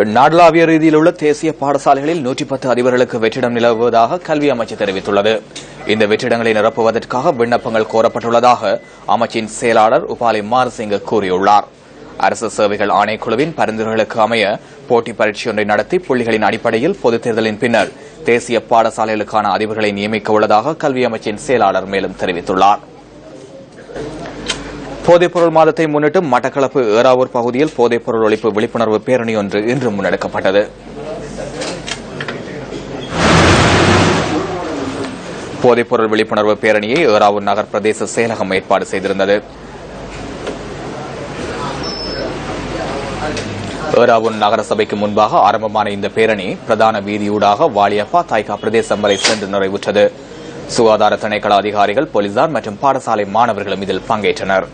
நாடளாவிய ரீதியில் உள்ள தேசிய பாடசாலைகளில் 110 அதிபர்களுக்கு வெற்றிடம் நிலவுவதாக கல்வி அமைச்சு தெரிவித்துள்ளது. இந்த வெற்றிடங்களை நிரப்புவதற்காக விண்ணப்பங்கள் கோரப்பட்டுள்ளதாக அமைச்சின் செயலாளர் உபாலி மாரசிங்க கூறியுள்ளார். அரசு சேவைகள் ஆணைக்குழுவின் பரிந்துரைகளுக்கு அமைய போட்டி பரீட்சையொன்றை நடத்தி புள்ளிகளின் அடிப்படையில் பொதுத் தேர்தலின் பின்னர் தேசிய பாடசாலைகளுக்கான அதிபர்களை நியமிக்க உள்ளதாக கல்வி அமைச்சின் செயலாளர் மேலும் தெரிவித்துள்ளார். போதைப்பொருள் மாதத்தை முன்னிட்டு மட்டக்களப்பு ஏறாவூர் பகுதியில் போதைப்பொருள் ஒழிப்பு விழிப்புணர்வு பேரணி ஒன்று இன்று முன்னெடுக்கப்பட்டது. போதைப்பொருள் விழிப்புணர்வு பேரணியை ஏறாவூர் நகர் பிரதேச செயலகம் ஏற்பாடு செய்திருந்தது. ஏறாவூர் நகரசபைக்கு முன்பாக ஆரம்பமான இந்த பேரணி பிரதான வீதியூடாக வாலியப்பா தாய்கா பிரதேசம் வரை சென்று நிறைவுற்றது. சுகாதார திணைக்கள அதிகாரிகள், போலீசார் மற்றும் பாடசாலை மாணவர்களும் இதில் பங்கேற்றனர்.